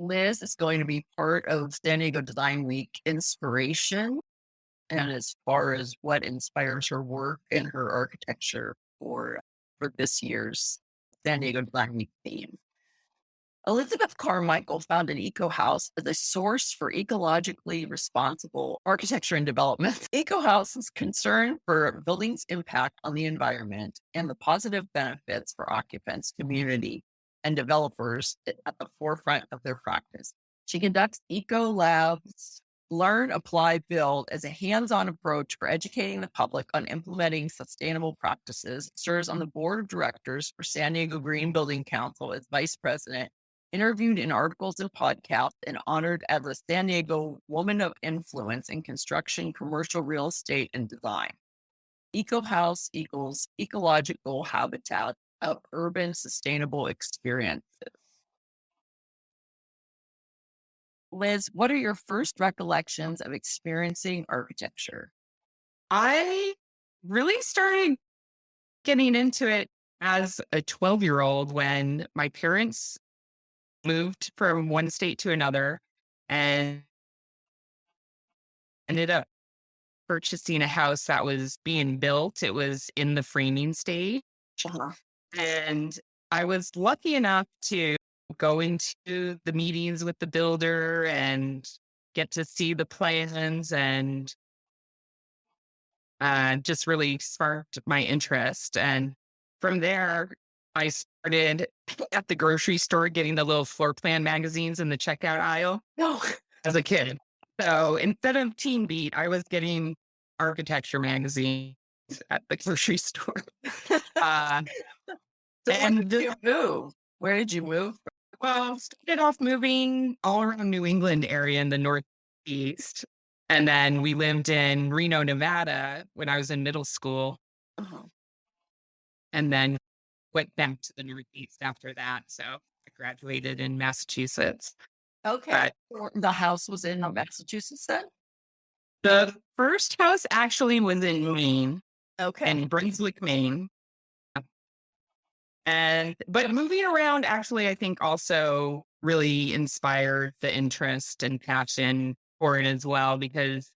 Liz is going to be part of San Diego Design Week inspiration, and as far as what inspires her work and her architecture for this year's San Diego Design Week theme. Elizabeth Carmichael founded ECOhouse as a source for ecologically responsible architecture and development. ECOhouse is concerned for buildings' impact on the environment and the positive benefits for occupants, community, and developers at the forefront of their practice. She conducts ECOL.A.B.s, Learn, Apply, Build as a hands-on approach for educating the public on implementing sustainable practices, serves on the board of directors for San Diego Green Building Council as vice president, interviewed in articles and podcasts, and honored as a San Diego Woman of Influence in construction, commercial real estate, and design. ECOhouse equals ecological habitat of urban sustainable experiences. Liz, what are your first recollections of experiencing architecture? I really started getting into it as a 12-year-old when my parents moved from one state to another and ended up purchasing a house that was being built. It was in the framing stage. Uh-huh. And I was lucky enough to go into the meetings with the builder and get to see the plans and just really sparked my interest. And from there, I started at the grocery store getting the little floor plan magazines in the checkout aisle No. as a kid. So instead of Teen Beat, I was getting architecture magazines at the grocery store. Uh, So and when did you move? Where did you move? well, started off moving all around New England area in the Northeast. And then we lived in Reno, Nevada when I was in middle school. Uh-huh. And then went back to the Northeast after that. So I graduated in Massachusetts. Okay. But The house was in Massachusetts then? the first house actually was in Maine, Okay. in Brunswick, Maine. But moving around actually, I think also really inspired the interest and passion for it as well, because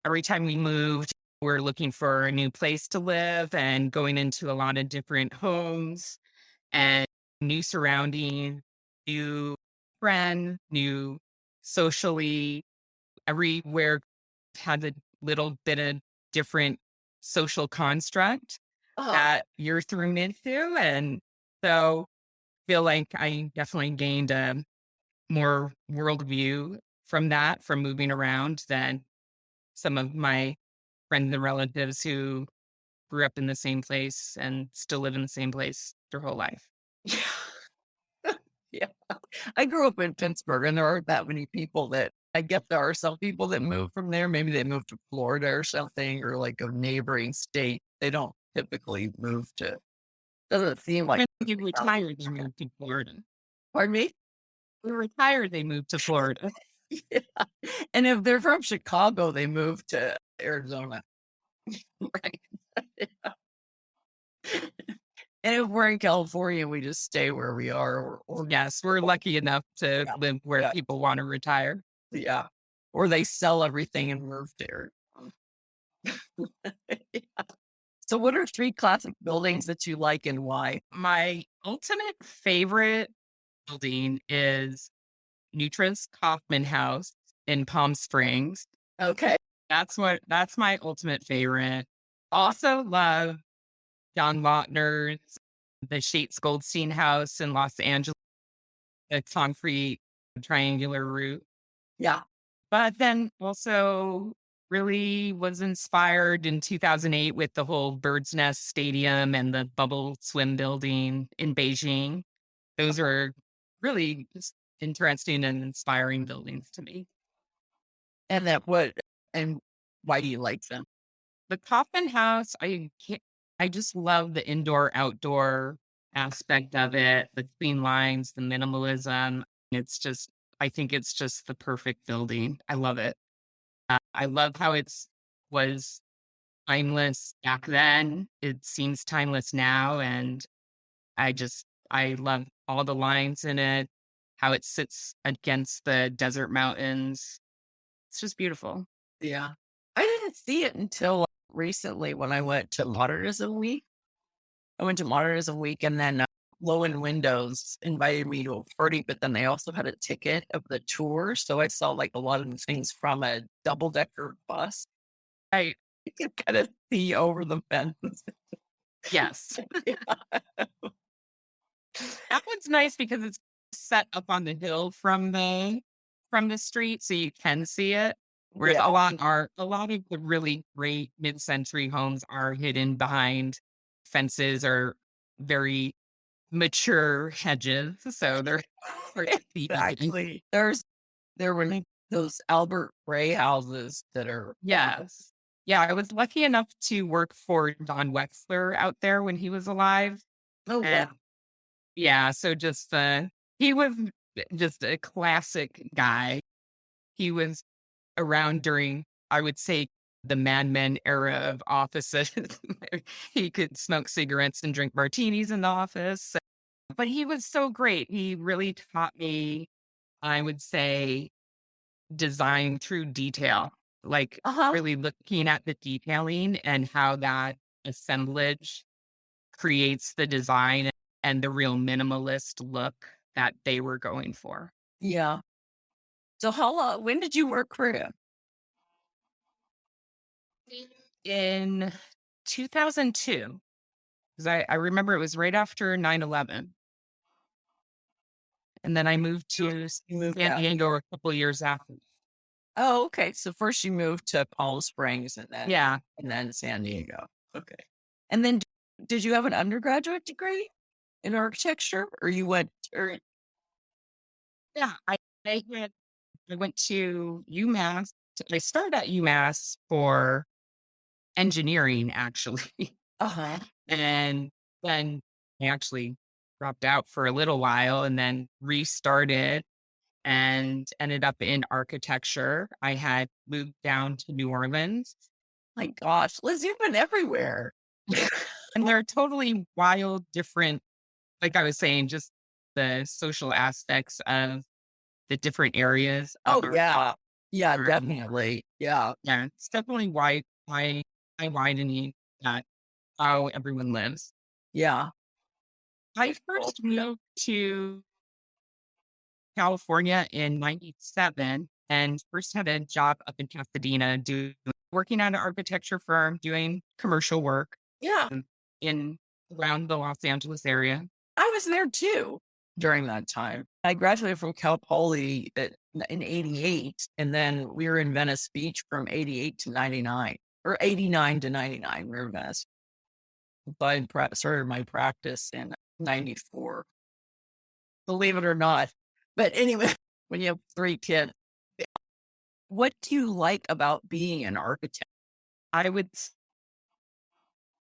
every time we moved, we're looking for a new place to live and going into a lot of different homes and new surroundings, new friends, new socially, everywhere had a little bit of different social construct Uh-huh. that you're thrown into. And so feel like I definitely gained a more worldview from that, from moving around than some of my friends and relatives who grew up in the same place and still live in the same place their whole life. Yeah. Yeah. I grew up in Pittsburgh, and there aren't that many people that I guess there are some people that move from there. Maybe they moved to Florida or something, or like a neighboring state. They don't typically move to, doesn't seem like. When you retired, they moved to Florida. Pardon me? When retired, they moved to Florida. Yeah. And if they're from Chicago, they move to Arizona. Right. Yeah. And if we're in California, we just stay where we are, or Yes, we're lucky enough to yeah, live where yeah, people want to retire. yeah. Or they sell everything and move there. Yeah. So what are three classic buildings that you like and why? My ultimate favorite building is Nutra's Kaufman House in Palm Springs. Okay. That's my ultimate favorite. Also love John Lautner's the Shates Goldstein House in Los Angeles, a concrete triangular roof. Yeah. But then also really was inspired in 2008 with the whole Bird's Nest Stadium and the bubble swim building in Beijing. Those are really just interesting and inspiring buildings to me. And and why do you like them? The Kaufman House, I just love the indoor outdoor aspect of it, the clean lines, the minimalism. I think it's just the perfect building. I love it. I love how was timeless back then. It seems timeless now. And I love all the lines in it. how it sits against the desert mountains. It's just beautiful. Yeah. I didn't see it until recently when I went to Modernism Week. I went to Modernism Week and then Low and Windows invited me to a party, but then they also had a ticket of the tour. So I saw like a lot of the things from a double decker bus. I You could kind of see over the fence. Yes. Yeah. That one's nice because it's set up on the hill from the street, so you can see it. Whereas Yeah. a lot of the really great mid-century homes are hidden behind fences or very mature hedges, so they're hard to see behind. Exactly. There were like those Albert Gray houses that are Yes. Yeah, I was lucky enough to work for Don Wexler out there when he was alive, oh and wow. yeah, so just, he was just a classic guy. He was around during, I would say, the Mad Men era of offices. He could smoke cigarettes and drink martinis in the office, but he was so great. He really taught me, I would say, design through detail, like, Uh-huh. really looking at the detailing and how that assemblage creates the design and the real minimalist look that they were going for. Yeah. So how long when did you work for him? In 2002, 'cause I remember it was right after 9/11, and then I moved to You moved San out. Diego a couple years after. Oh, okay. So first you moved to Palm Springs Yeah. and then San Diego. Okay. And then did you have an undergraduate degree in architecture or you went or Yeah, I had I went to UMass. I started at UMass for engineering, actually, uh-huh. and then I actually dropped out for a little while and then restarted and ended up in architecture. I had moved down to New Orleans, My gosh, Liz, you've been everywhere. and they're totally wild, different, like I was saying, just the social aspects of the different areas Oh are yeah. Yeah, are definitely. Yeah. yeah, it's definitely why widening that how everyone lives. Yeah. I Cool. first moved to California in '97 and first had a job up in Pasadena working at an architecture firm doing commercial work Yeah. in around the Los Angeles area. I was there too during that time. I graduated from Cal Poly in 88, and then we were in Venice Beach from 88 to 99, or 89 to 99. We were in Venice. But started my practice in 94, believe it or not. But anyway, when you have 3 kids, what do you like about being an architect? I would say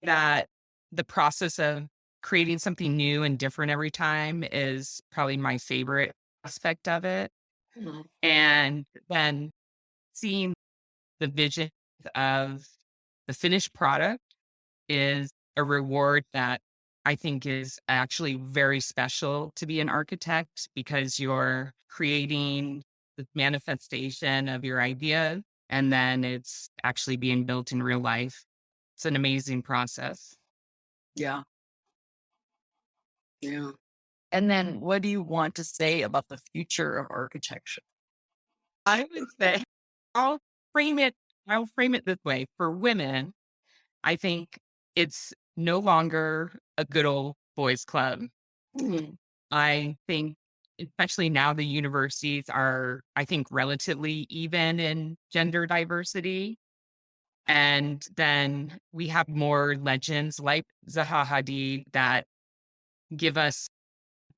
that the process of creating something new and different every time is probably my favorite aspect of it. Mhm. And then seeing the vision of the finished product is a reward that I think is actually very special to be an architect because you're creating the manifestation of your idea and then it's actually being built in real life. It's an amazing process. Yeah. Yeah. And then what do you want to say about the future of architecture? I would say I'll frame it I'll frame it this way. For women, I think it's no longer a good old boys club. Mhm. I think, especially now, the universities are, I think, relatively even in gender diversity. And then we have more legends like Zaha Hadid that give us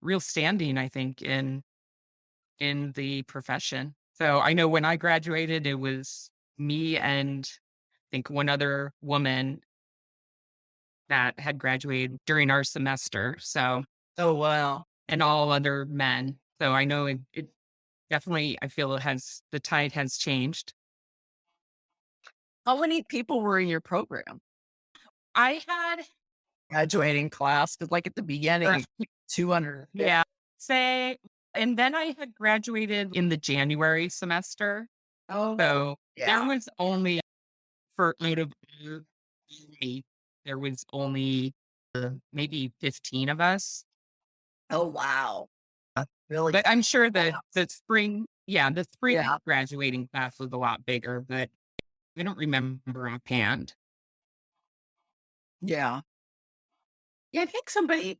real standing, I think, in the profession. So I know when I graduated, it was me and I think one other woman that had graduated during our semester. So, Oh, wow. and all other men. So I know it definitely, I feel it has, the tide has changed. How many people were in your program? I had, Graduating class? 'Cause like at the er, beginning, 250. yeah, say, And then I had graduated in the January semester. Oh, So there yeah. was only for out of our grade, there was only maybe 15 of us. Oh, wow. Really? But I'm sure Wow. the spring Yeah. graduating class was a lot bigger, but I don't remember offhand. Yeah. Yeah, I think somebody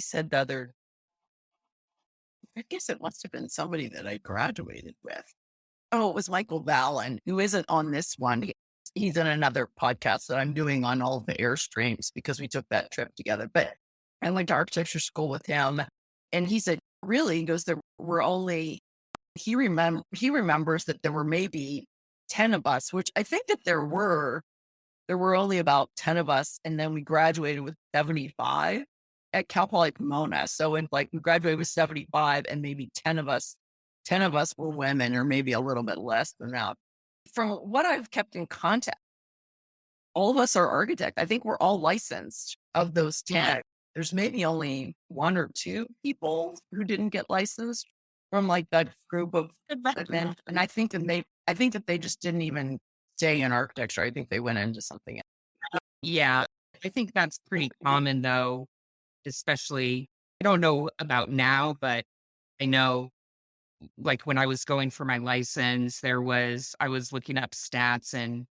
said the other I guess it must have been somebody that I graduated with. Oh, it was Michael Vallon, who isn't on this one. He's in another podcast that I'm doing on all of the Airstreams because we took that trip together. But I went to architecture school with him, and he said, "Really?" He goes, "There were only." He remembers that there were maybe 10 of us, which I think that there were. There were only about 10 of us, and then we graduated with 75 at Cal Poly Pomona. So in like we graduated with 75 and maybe 10 of us were women or maybe a little bit less than that. From what I've kept in contact, all of us are architect. I think we're all licensed of those 10. There's maybe only one or two people who didn't get licensed from like that group of men. And I think that they just didn't even stay in architecture. I think they went into something else. Yeah, I think that's pretty common though, especially I don't know about now, but I know like when I was going for my license, I was looking up stats and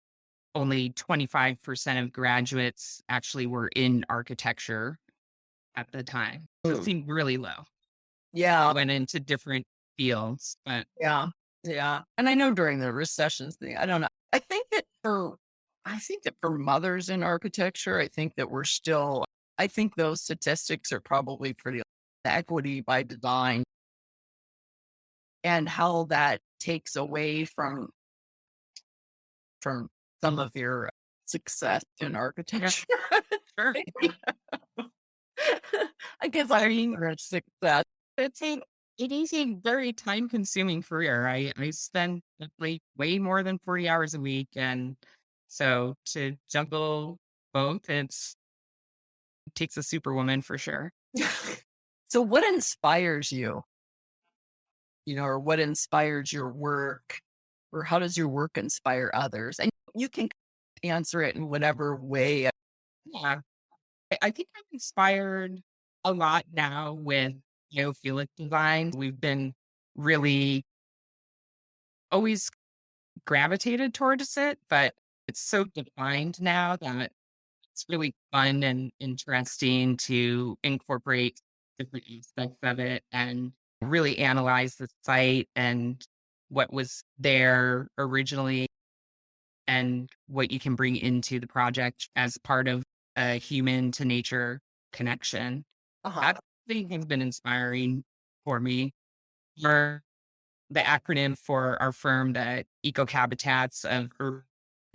only 25% of graduates actually were in architecture at the time. So it seemed really low. Yeah. Went into different fields, but Yeah. Yeah. And I know during the recessions thing, I don't know. I think that for mothers in architecture, I think those statistics are probably pretty the equity by design and how that takes away from some of your success in yeah, architecture. sure. I guess I mean success. It's a it is a very time consuming career. I spend like way more than 40 hours a week. And so to juggle both, it takes a superwoman for sure. So what inspires you? Or what inspires your work, or how does your work inspire others? And you can answer it in whatever way. Yeah. I think I'm inspired a lot now with geophilic design. We've been really always gravitated towards it, but it's so defined now that it's really fun and interesting to incorporate different aspects of it and really analyze the site and what was there originally and what you can bring into the project as part of a human to nature connection. Uh-huh. That thing has been inspiring for me. Our the acronym for our firm, the Eco-Habitats of Urban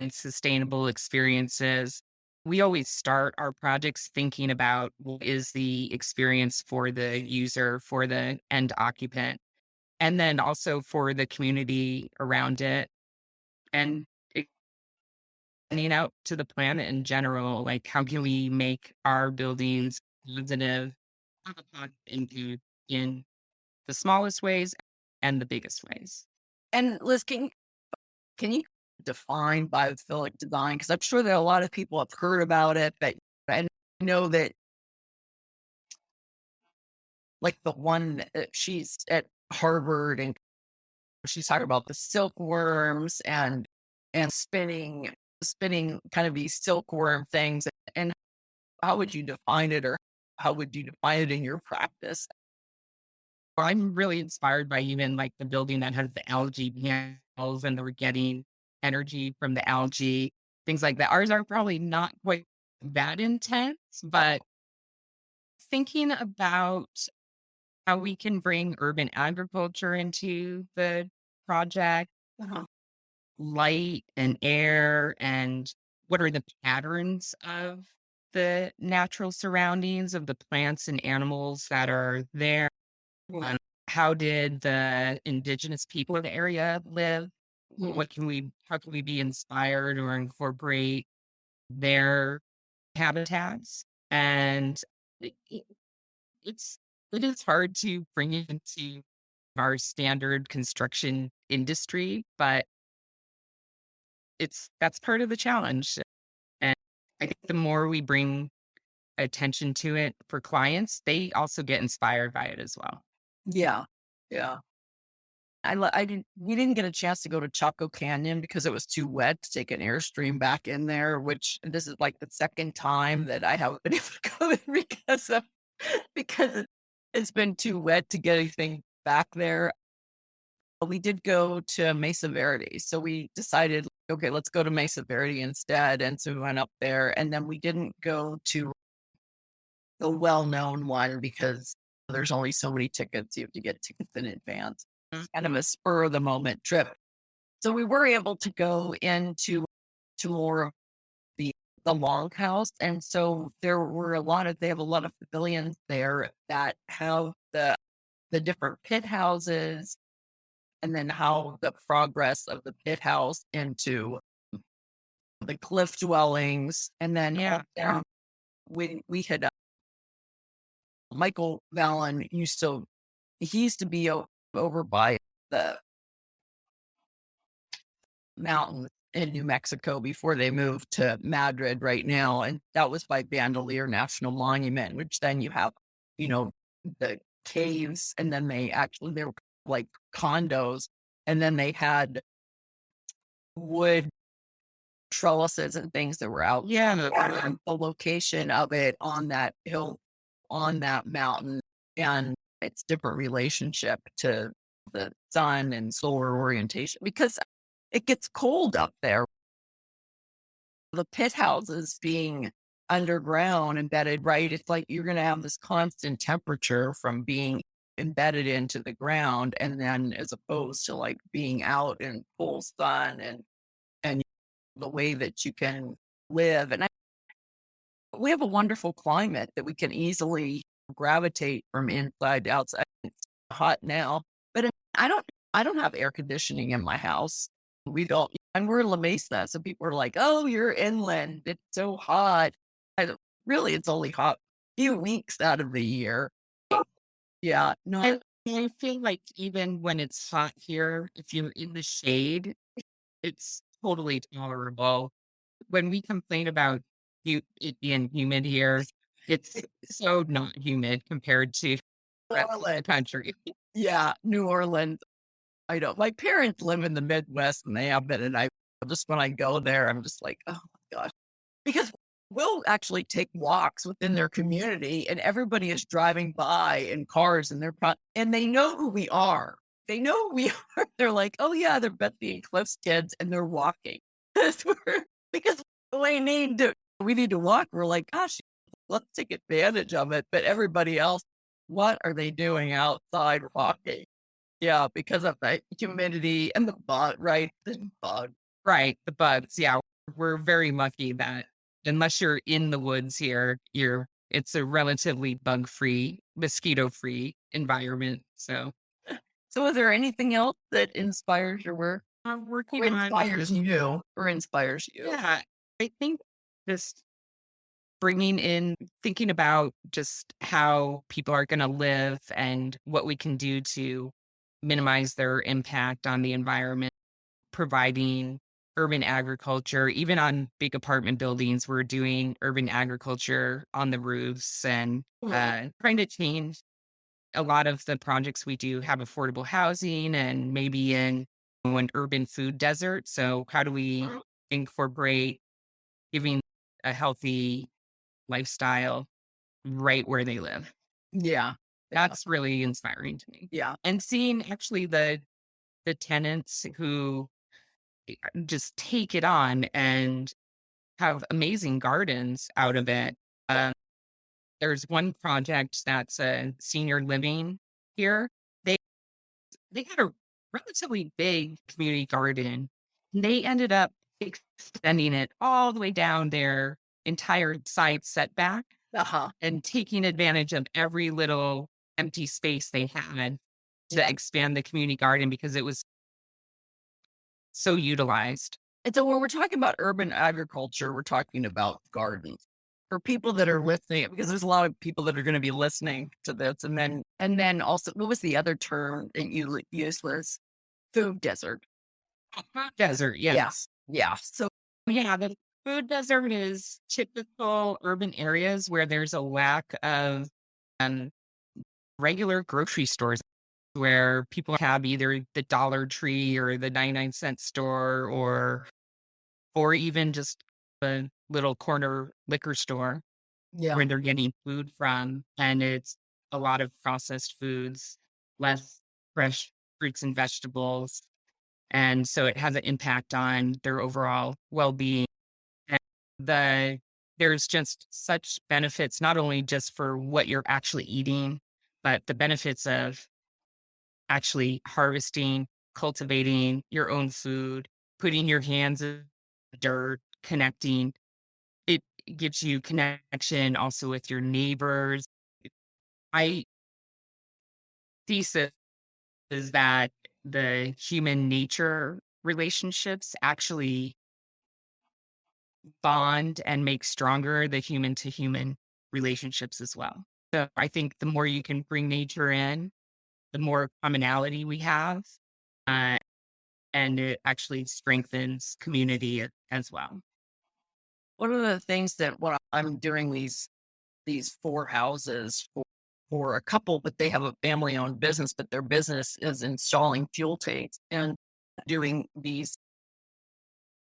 and Sustainable Experiences. We always start our projects thinking about what is the experience for the user, for the end occupant, and then also for the community around it. And extending out to the planet in general, like how can we make our buildings positive, have a positive impact in the smallest ways and the biggest ways. And Liz, can you define biophilic design? Because I'm sure that a lot of people have heard about it, but I know that like the one she's at Harvard and she's talking about the silkworms and spinning kind of these silkworm things. And how would you define it, or how would you define it in your practice? I'm really inspired by even like the building that has the algae panels and they're getting energy from the algae, things like that. Ours are probably not quite that intense, but thinking about how we can bring urban agriculture into the project, Uh-huh. light and air, and what are the patterns of the natural surroundings of the plants and animals that are there. Yeah. And how did the indigenous people of the area live? Mhm. How can we be inspired or incorporate their habitats? And it, it- it's, it is hard to bring it into our standard construction industry, but that's part of the challenge. And I think the more we bring attention to it for clients, they also get inspired by it as well. Yeah. Yeah. I didn't we didn't get a chance to go to Chaco Canyon because it was too wet to take an Airstream back in there, which this is like the second time that I haven't been able to go there because it's been too wet to get anything back there. But we did go to Mesa Verde. So we decided, okay, let's go to Mesa Verde instead. And so we went up there and then we didn't go to the well-known one because there's only so many tickets. You have to get tickets in advance. It's kind of a spur of the moment trip. So we were able to go into to more of the longhouse. And so there were they have a lot of pavilions there that have the different pit houses and then how the progress of the pit house into the cliff dwellings. And then Yeah. we had Michael Vallon he used to be over by the mountains in New Mexico before they moved to Madrid right now. And that was by Bandelier National Monument, which then you have, you know, the caves and then they were like condos and then they had wood trellises and things that were out. Yeah. The location of it on that hill, on that mountain, and its different relationship to the sun and solar orientation because it gets cold up there. The pit houses being underground, embedded, right? It's like you're going to have this constant temperature from being embedded into the ground, and then as opposed to like being out in full sun and the way that you can live. And we have a wonderful climate that we can easily gravitate from inside to outside. It's hot now, but I don't have air conditioning in my house. We don't, and we're in La Mesa, so people are like, "Oh, you're inland. It's so hot." Really, it's only hot a few weeks out of the year. Yeah, no, I feel like even when it's hot here, if you're in the shade, it's totally tolerable. When we complain about it being humid here, it's so not humid compared to the rest of the country. yeah, New Orleans. I don't. My parents live in the Midwest, and they have been, and I just when I go there, I'm just like, oh my gosh, because we'll actually take walks within their community, and everybody is driving by in cars, and and they know who we are. They know who we are. They're like, oh yeah, they're Betsy and Cliff's kids, and they're walking because we need to walk. We're like, gosh, let's take advantage of it. But everybody else, what are they doing outside walking? Yeah, because of the humidity and the bug, right? The bug. Right, the bugs, yeah. We're very lucky that unless you're in the woods here, it's a relatively bug-free, mosquito-free environment, so So is there anything else that inspires your work? I'm Or working on inspires you? Or inspires you? yeah, I think just thinking about just how people are gonna live and what we can do to minimize their impact on the environment, providing urban agriculture, even on big apartment buildings, we're doing urban agriculture on the roofs and trying to change a lot of the projects we do have affordable housing and maybe in an urban food desert. So how do we incorporate giving a healthy lifestyle right where they live? Yeah. Yeah. That's really inspiring to me. Yeah. And seeing actually the tenants who just take it on and have amazing gardens out of it. Um, there's one project that's a senior living here. They they had a relatively big community garden. They ended up extending it all the way down their entire side setback Uh-huh. and taking advantage of every little empty space they had to Yeah. expand the community garden because it was so utilized. And so when we're talking about urban agriculture, we're talking about gardens. for people that are listening, because there's a lot of people that are going to be listening to this. And then also, what was the other term that you used was food desert. Desert, Yeah. yes. Yeah. So, Yeah, the food desert is typical urban areas where there's a lack of um, regular grocery stores where people have either the Dollar Tree or the 99-cent store or even just a little corner liquor store yeah. where they're getting food from, and it's a lot of processed foods, less fresh fruits and vegetables, and so it has an impact on their overall well-being. And there's just such benefits, not only just for what you're actually eating, but the benefits of actually harvesting, cultivating your own food, putting your hands in the dirt, connecting. It gives you connection also with your neighbors. I thesis is that the human nature relationships actually bond and make stronger the human to human relationships as well. So I think the more you can bring nature in, the more commonality we have, uh, and it actually strengthens community as well. One of the things that what I'm doing these four houses for a couple, but they have a family owned business, but their business is installing fuel tanks and doing these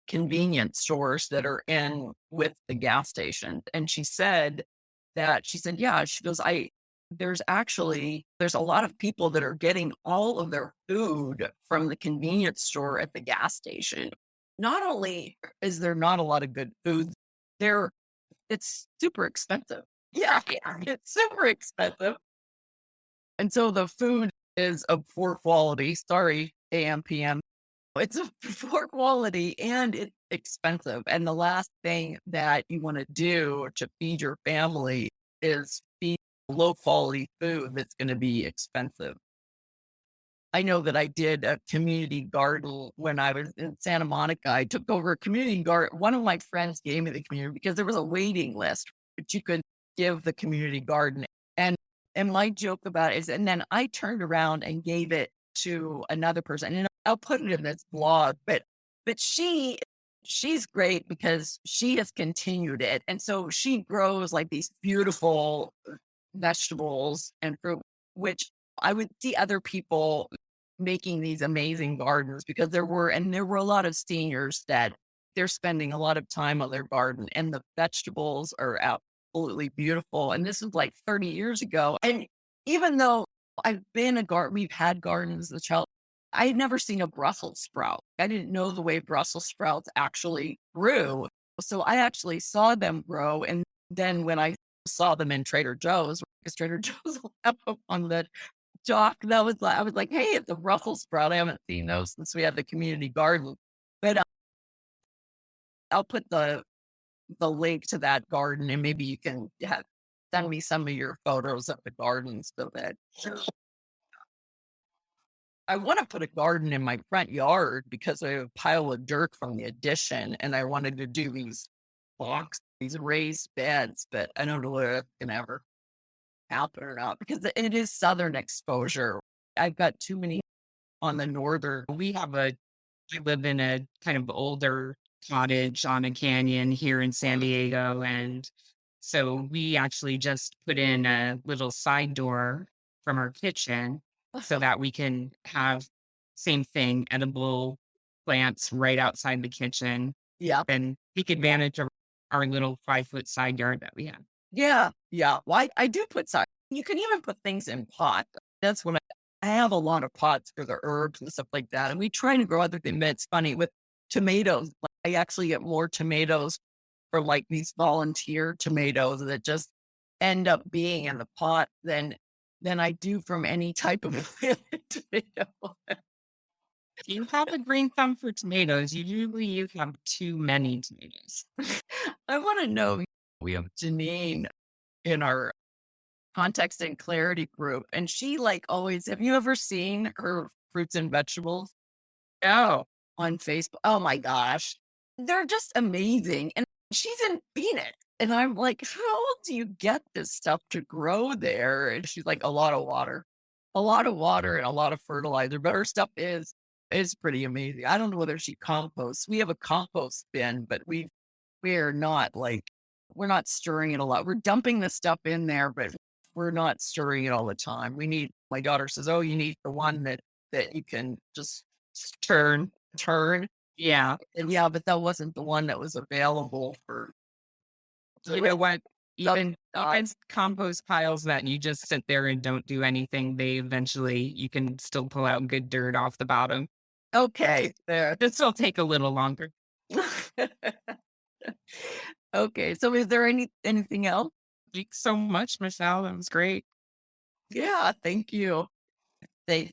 convenience stores that are in with the gas station. And she said, yeah, she goes, there's a lot of people that are getting all of their food from the convenience store at the gas station. Not only is there not a lot of good food there, it's super expensive. Yeah, yeah, it's super expensive. And so the food is of poor quality. Sorry, AM, PM. It's of poor quality and it's expensive. And the last thing that you want to do to feed your family is feed low quality food that's going to be expensive. I know that I did a community garden when I was in Santa Monica. I took over a community garden. One of my friends gave me the community because there was a waiting list, but you could give the community garden. And and my joke about it is, and then I turned around and gave it to another person. And I'll put it in this blog, but she's great because she has continued it. And so she grows like these beautiful vegetables and fruit, which I would see other people making these amazing gardens because there were a lot of seniors that they're spending a lot of time on their garden and the vegetables are absolutely beautiful. And this is like 30 years ago. And even though we've had gardens as a child, I had never seen a Brussels sprout. I didn't know the way Brussels sprouts actually grew. So I actually saw them grow. And then when I saw them in Trader Joe's, because Trader Joe's will have them on the dock, I was like, hey, it's a Brussels sprout. I haven't seen those since we had the community garden. But I'll put the link to that garden and maybe you can send me some of your photos of the gardens so that I want to put a garden in my front yard because I have a pile of dirt from the addition and I wanted to do these raised beds, but I don't know whether it's gonna ever happen or not because it is southern exposure. I've got too many on the northern. I live in a kind of older cottage on a canyon here in San Diego. And so we actually just put in a little side door from our kitchen so that we can have same thing, edible plants right outside the kitchen Yeah. and take advantage of our little 5-foot side yard that we have. Yeah. Yeah. Well, I do put side. You can even put things in pot. That's when I have a lot of pots for the herbs and stuff like that. And we try to grow other things. But it's funny with tomatoes. Like, I actually get more tomatoes for like these volunteer tomatoes that just end up being in the pot than I do from any type of tomato. If you have a green thumb for tomatoes, you have too many tomatoes. I want to know. We have Janine in our context and clarity group, and she like always. Have you ever seen her fruits and vegetables Oh, on Facebook? Oh my gosh, they're just amazing. And she's in Phoenix. And I'm like, "How do you get this stuff to grow there?" And she's like, a lot of water and a lot of fertilizer, but her stuff is pretty amazing. I don't know whether she composts. We have a compost bin, but we're not like we're not stirring it a lot. We're dumping the stuff in there, but we're not stirring it all the time. We need my daughter says, "Oh, you need the one that you can just Turn. turn." Yeah. And yeah, but that wasn't the one that was available for You know what? the Even compost piles that you just sit there and don't do anything, they eventually you can still pull out good dirt off the bottom. okay, there. This will take a little longer. Okay, so is there anything else? Thanks so much, Michelle. That was great. Yeah, thank you. They